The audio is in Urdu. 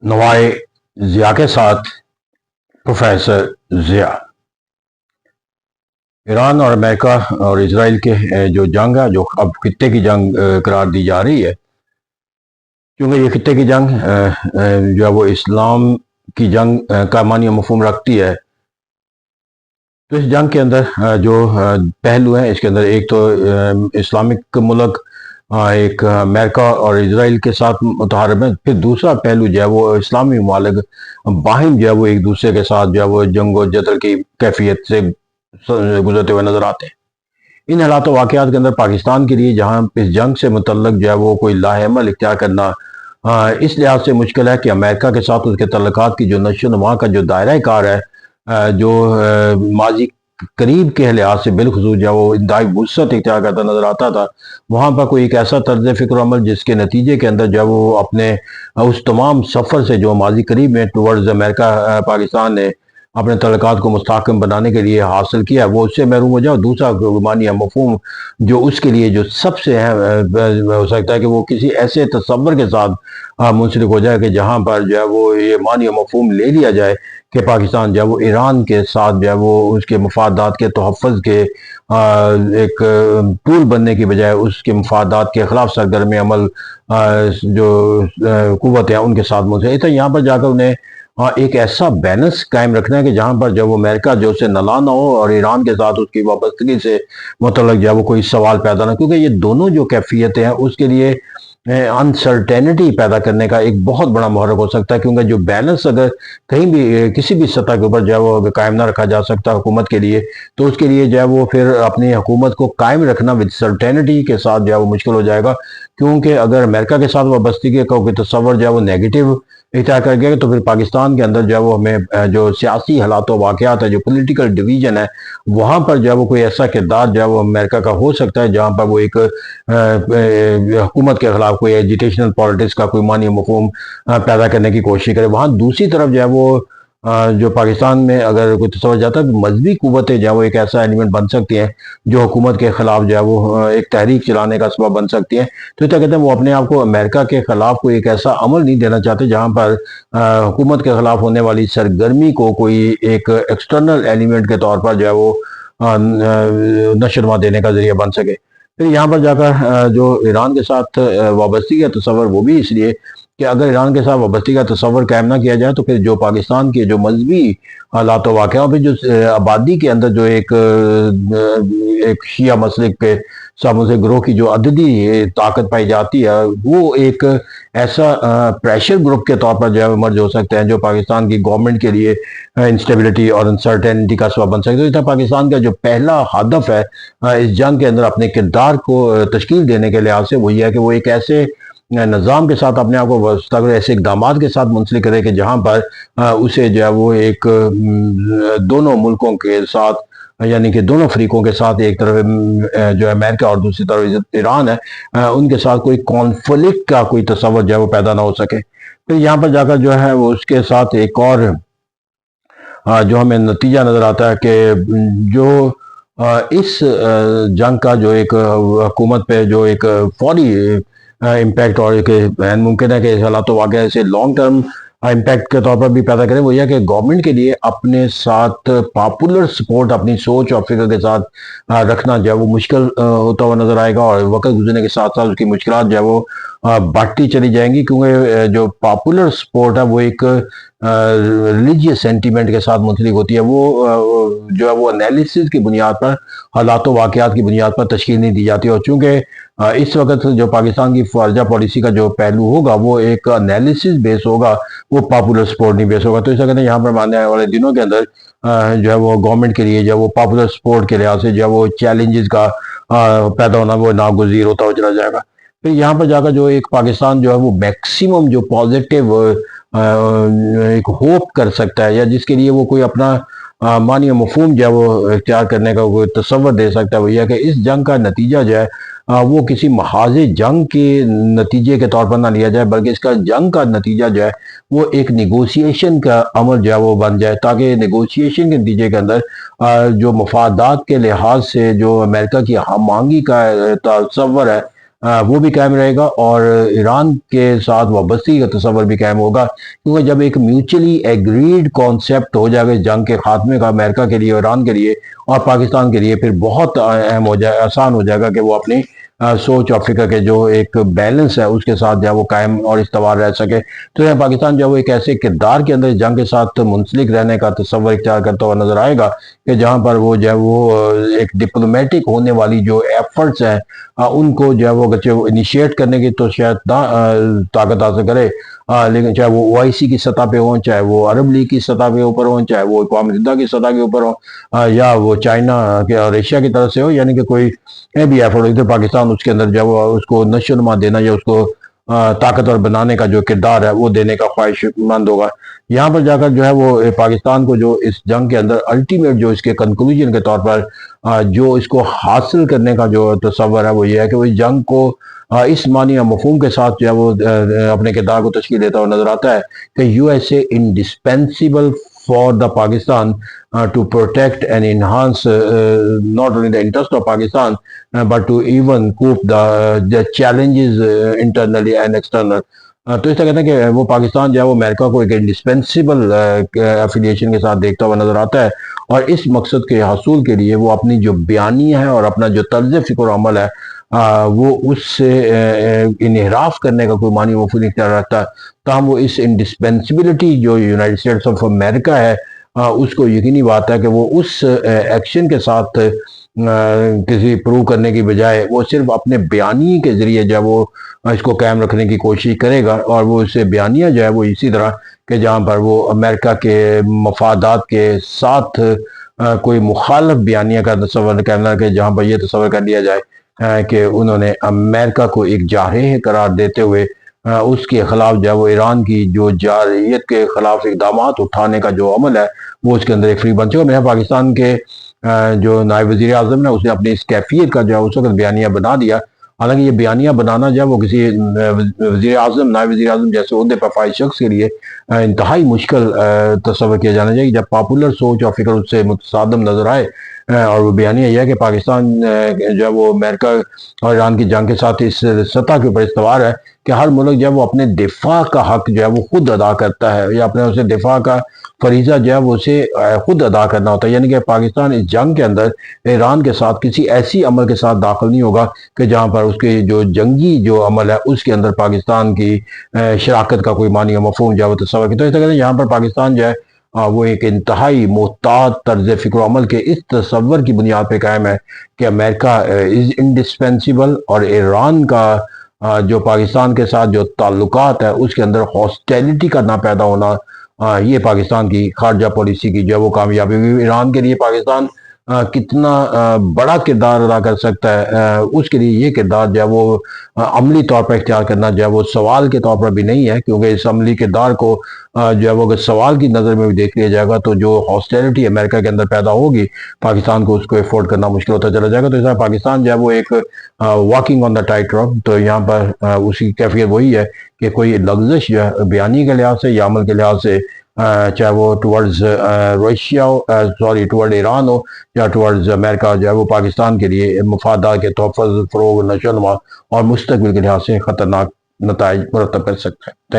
نوائے ضیاء کے ساتھ پروفیسر ضیاء۔ ایران اور امریکہ اور اسرائیل کے جو جنگ ہے، جو اب خطے کی جنگ قرار دی جا رہی ہے، کیونکہ یہ خطے کی جنگ جو ہے وہ اسلام کی جنگ کا معنی و مفہوم رکھتی ہے، تو اس جنگ کے اندر جو پہلو ہیں، اس کے اندر ایک تو اسلامک ملک ایک امریکہ اور اسرائیل کے ساتھ متحارب ہے، پھر دوسرا پہلو جو ہے وہ اسلامی ممالک باہم جو ہے وہ ایک دوسرے کے ساتھ جو ہے وہ جنگ و جدل کی کیفیت سے گزرتے ہوئے نظر آتے ہیں۔ ان حالات و واقعات کے اندر پاکستان کے لیے جہاں اس جنگ سے متعلق جو ہے وہ کوئی لاہ عمل اختیار کرنا اس لحاظ سے مشکل ہے کہ امریکہ کے ساتھ اس کے تعلقات کی جو نشو و نما کا جو دائرہ کار ہے، جو ماضی قریب کے لحاظ سے بالخصوص جو ہے وہ انتہائی وسعت اختیار کرتا نظر آتا تھا، وہاں پر کوئی ایک ایسا طرز فکر و عمل جس کے نتیجے کے اندر جو ہے وہ اپنے اس تمام سفر سے جو ماضی قریب میں ٹورڈز امریکہ پاکستان نے اپنے تعلقات کو مستحکم بنانے کے لیے حاصل کیا، وہ اس سے محروم ہو جائے۔ اور دوسرا معنی یا مفہوم جو اس کے لیے جو سب سے ہو سکتا ہے کہ وہ کسی ایسے تصور کے ساتھ منسلک ہو جائے کہ جہاں پر جو ہے وہ یہ معنی و مفہوم لے لیا جائے کہ پاکستان جو ہے وہ ایران کے ساتھ جو ہے وہ اس کے مفادات کے تحفظ کے ایک ٹول بننے کی بجائے اس کے مفادات کے خلاف سرگرم عمل جو قوت ہیں ان کے ساتھ منسلک ہے۔ یہاں پر جا کر انہیں ایک ایسا بیلنس قائم رکھنا ہے کہ جہاں پر جب وہ امریکہ جو اسے نالاں نہ ہو اور ایران کے ساتھ اس کی وابستگی سے متعلق جو ہے وہ کوئی سوال پیدا نہ، کیونکہ یہ دونوں جو کیفیتیں ہیں اس کے لیے انسرٹینٹی پیدا کرنے کا ایک بہت بڑا محرک ہو سکتا ہے، کیونکہ جو بیلنس اگر کہیں بھی کسی بھی سطح کے اوپر جو ہے وہ قائم نہ رکھا جا سکتا حکومت کے لیے، تو اس کے لیے جو ہے وہ پھر اپنی حکومت کو قائم رکھنا ود سرٹینٹی کے ساتھ جو ہے وہ مشکل ہو جائے گا، کیونکہ اگر امریکہ کے ساتھ وابستگی کا کوئی تصور جو ہے وہ نیگیٹو اختیار کر گیا تو پھر پاکستان کے اندر جو ہے وہ ہمیں جو سیاسی حالات و واقعات ہے، جو پولیٹیکل ڈویژن ہے، وہاں پر جو ہے وہ کوئی ایسا کردار جو ہے وہ امریکہ کا ہو سکتا ہے جہاں پر وہ ایک حکومت کے خلاف کوئی ایجیٹیشنل پالیٹکس کا کوئی معنی مفہوم پیدا کرنے کی کوشش کرے۔ وہاں دوسری طرف جو ہے وہ جو پاکستان میں اگر کوئی تصور جاتا ہے تو مذہبی قوتیں جو ہے وہ ایک ایسا ایلیمنٹ بن سکتی ہیں جو حکومت کے خلاف جو ہے وہ ایک تحریک چلانے کا سبب بن سکتی ہیں۔ تو کیا کہتے ہیں وہ اپنے آپ کو امریکہ کے خلاف کوئی ایک ایسا عمل نہیں دینا چاہتے جہاں پر حکومت کے خلاف ہونے والی سرگرمی کو کوئی ایک ایکسٹرنل ایلیمنٹ کے طور پر جو ہے وہ نشو و نما دینے کا ذریعہ بن سکے۔ پھر یہاں پر جا کر جو ایران کے ساتھ وابستگی کا تصور، وہ بھی اس لیے کہ اگر ایران کے ساتھ وابستگی کا تصور قائم نہ کیا جائے تو پھر جو پاکستان کے جو مذہبی حالات و واقعات پہ جو آبادی کے اندر جو ایک شیعہ مسلک کے سامنے سے گروہ کی جو عددی طاقت پائی جاتی ہے، وہ ایک ایسا پریشر گروپ کے طور پر جو ہے مرج ہو سکتے ہیں جو پاکستان کی گورنمنٹ کے لیے انسٹیبلٹی اور انسرٹینٹی کا سبب بن سکتے ہیں۔ تو پاکستان کا جو پہلا ہدف ہے اس جنگ کے اندر اپنے کردار کو تشکیل دینے کے لحاظ سے وہ یہ ہے کہ وہ ایک ایسے نظام کے ساتھ اپنے آپ کو وابستہ، ایسے اقدامات کے ساتھ منسلک کرے کہ جہاں پر اسے جو ہے وہ ایک دونوں ملکوں کے ساتھ، یعنی کہ دونوں فریقوں کے ساتھ، ایک طرف جو ہے امریکہ اور دوسری طرف ایران ہے، ان کے ساتھ کوئی کانفلکٹ کا کوئی تصور جو ہے وہ پیدا نہ ہو سکے۔ پھر یہاں پر جا کر جو ہے وہ اس کے ساتھ ایک اور جو ہمیں نتیجہ نظر آتا ہے کہ جو اس جنگ کا جو ایک حکومت پہ جو ایک فوری امپیکٹ اور ایک ممکن ہے کہ حالات و واقعہ سے لانگ ٹرم امپیکٹ کے طور پر بھی پیدا کرے، وہ یہ کہ گورنمنٹ کے لیے اپنے ساتھ پاپولر سپورٹ اپنی سوچ اور فکر کے ساتھ رکھنا جو ہے وہ مشکل ہوتا ہوا نظر آئے گا، اور وقت گزرنے کے ساتھ ساتھ اس کی مشکلات جو ہے وہ بڑھتی چلی جائیں گی، کیونکہ جو پاپولر سپورٹ ہے وہ ایک ریلیجیس سینٹیمنٹ کے ساتھ منسلک ہوتی ہے، وہ جو ہے وہ انالیسس کی بنیاد پر، حالات و واقعات کی بنیاد پر تشکیل نہیں دی جاتی، اور چونکہ اس وقت جو پاکستان کی خارجہ پالیسی کا جو پہلو ہوگا وہ ایک انالیسس بیس ہوگا، وہ پاپولر سپورٹ نہیں بیس ہوگا۔ تو اس وقت یہاں پر آنے والے دنوں کے اندر جو ہے وہ گورنمنٹ کے لیے جو ہے وہ پاپولر سپورٹ کے لحاظ سے جو ہے وہ چیلنجز کا پیدا ہونا وہ ناگزیر ہوتا ہو چلا جائے گا۔ پھر یہاں پر جا کر جو ایک پاکستان جو ہے وہ میکسیمم جو پازیٹیو ایک ہوپ کر سکتا ہے، یا جس کے لیے وہ کوئی اپنا معنی مفہوم جو ہے وہ اختیار کرنے کا کوئی تصور دے سکتا ہے، وہ یہ کہ اس جنگ کا نتیجہ جو ہے وہ کسی محاذ جنگ کے نتیجے کے طور پر نہ لیا جائے، بلکہ اس کا جنگ کا نتیجہ جو ہے وہ ایک نیگوسیشن کا عمل جو ہے وہ بن جائے، تاکہ نیگوسیشن کے نتیجے کے اندر جو مفادات کے لحاظ سے جو امریکہ کی ہم آہنگی کا تصور ہے وہ بھی قائم رہے گا، اور ایران کے ساتھ وابستگی کا تصور بھی قائم ہوگا، کیونکہ جب ایک میوچلی ایگریڈ کانسیپٹ ہو جائے گا جنگ کے خاتمے کا امریکہ کے لیے، ایران کے لیے اور پاکستان کے لیے، پھر بہت اہم ہو جائے، آسان ہو جائے گا کہ وہ اپنی سوچ اور فکر کے جو ایک بیلنس ہے اس کے ساتھ جو ہے وہ قائم اور استوار رہ سکے۔ تو پاکستان جو ہے وہ ایک ایسے کردار کے اندر جنگ کے ساتھ منسلک رہنے کا تصور اختیار کرتا ہوا نظر آئے گا کہ جہاں پر وہ جو ہے وہ ایک ڈپلومیٹک ہونے والی جو ایفرٹس ہیں ان کو جو ہے وہ انیشیٹ کرنے کی تو شاید طاقت حاصل کرے، لیکن چاہے وہ او آئی سی کی سطح پہ ہوں، چاہے وہ عرب لیگ کی سطح پہ اوپر ہوں، چاہے وہ اقوام متحدہ کی سطح کے اوپر ہوں، یا وہ چائنا اور ایشیا کی طرف سے ہو، یعنی کہ کوئی بھی ایفرٹ ہو، ادھر پاکستان اس کے اندر جو ہے اس کو نشو و نما دینا یا اس کو طاقتور بنانے کا جو کردار ہے وہ دینے کا خواہش مند ہوگا۔ یہاں پر جا کر جو ہے وہ پاکستان کو جو اس جنگ کے اندر الٹیمیٹ جو اس کے کنکلوژن کے طور پر جو اس کو حاصل کرنے کا جو تصور ہے وہ یہ ہے کہ وہ جنگ کو اس معنی و مفہوم کے ساتھ جو ہے وہ اپنے کردار کو تشکیل دیتا ہوا نظر آتا ہے کہ U S A indispensable for the Pakistan to protect and enhance not only the interest of Pakistan but to even cope the challenges internally and external۔ تو اس طرح کہتے ہیں کہ وہ پاکستان جو ہے وہ امریکہ کو ایک انڈسپینسیبل افیلیشن کے ساتھ دیکھتا ہوا نظر آتا ہے، اور اس مقصد کے حصول کے لیے وہ اپنی جو بیانیہ ہے اور اپنا جو طرز فکر و عمل ہے وہ اس سے انحراف کرنے کا کوئی معنی مفہوم اختیار رکھتا ہے، تاہم وہ اس انڈسپینسبلٹی جو یونائٹڈ اسٹیٹس آف امریکہ ہے اس کو یقینی بات ہے کہ وہ اس ایکشن کے ساتھ کسی پروو کرنے کی بجائے وہ صرف اپنے بیانیے کے ذریعے جو ہے وہ اس کو قائم رکھنے کی کوشش کرے گا، اور وہ اسے بیانیہ جو ہے وہ اسی طرح کہ جہاں پر وہ امریکہ کے مفادات کے ساتھ کوئی مخالف بیانیہ کا تصور کرنا، کہ جہاں پر یہ تصور کر لیا جائے کہ انہوں نے امریکہ کو ایک جارحیہ قرار دیتے ہوئے اس کے خلاف جو ہے وہ ایران کی جو جارحیت کے خلاف اقدامات اٹھانے کا جو عمل ہے وہ اس کے اندر ایک فری بن چکا۔ میرا پاکستان کے جو نائب وزیر اعظم ہے اس نے اپنی اس کیفیت کا جو ہے اس وقت بیانیہ بنا دیا، حالانکہ یہ بیانیہ بنانا جو ہے وہ کسی وزیر اعظم نائب وزیر اعظم جیسے عہدے پر فائز شخص کے لیے انتہائی مشکل تصور کیا جانا چاہیے، جب پاپولر سوچ اور فکر اس سے متصادم نظر آئے، اور وہ بیانیہ یہ ہے کہ پاکستان جو ہے وہ امریکہ اور ایران کی جنگ کے ساتھ اس سطح کے اوپر استوار ہے کہ ہر ملک جو ہے وہ اپنے دفاع کا حق جو ہے وہ خود ادا کرتا ہے، یا اپنے اسے دفاع کا فریضہ جو ہے وہ اسے خود ادا کرنا ہوتا ہے، یعنی کہ پاکستان اس جنگ کے اندر ایران کے ساتھ کسی ایسی عمل کے ساتھ داخل نہیں ہوگا کہ جہاں پر اس کے جو جنگی جو عمل ہے اس کے اندر پاکستان کی شراکت کا کوئی معنی و مفہوم جو ہے وہ تصور کی۔ تو اس طرح یہاں پر پاکستان جو ہے وہ ایک انتہائی محتاط طرز فکر و عمل کے اس تصور کی بنیاد پہ قائم ہے کہ امریکہ از انڈسپینسیبل، اور ایران کا جو پاکستان کے ساتھ جو تعلقات ہے اس کے اندر ہاسٹیلٹی کا نہ پیدا ہونا یہ پاکستان کی خارجہ پالیسی کی جو ہے وہ کامیابی ہوئی۔ ایران کے لیے پاکستان کتنا بڑا کردار ادا کر سکتا ہے اس کے لیے یہ کردار جو ہے وہ عملی طور پر اختیار کرنا جو ہے وہ سوال کے طور پر بھی نہیں ہے، کیونکہ اس عملی کردار کو جو ہے وہ اگر سوال کی نظر میں بھی دیکھ لیا جائے گا تو جو ہاسٹیلٹی امریکہ کے اندر پیدا ہوگی پاکستان کو اس کو افورڈ کرنا مشکل ہوتا چلا جائے گا۔ تو اس طرح پاکستان جو ہے وہ ایک واکنگ آن دا ٹائٹ روپ، تو یہاں پر اس کی کیفیت وہی ہے کہ کوئی لغزش جو ہے بیانی کے لحاظ سے یا عمل کے لحاظ سے، چاہے وہ ٹورڈز روشیا ہو، ٹورڈ ایران ہو، یا ٹورڈز امریکہ، جو ہے وہ پاکستان کے لیے مفادات کے تحفظ، فروغ، نشو و نما اور مستقبل کے لحاظ سے خطرناک نتائج مرتب کر سکتا ہے۔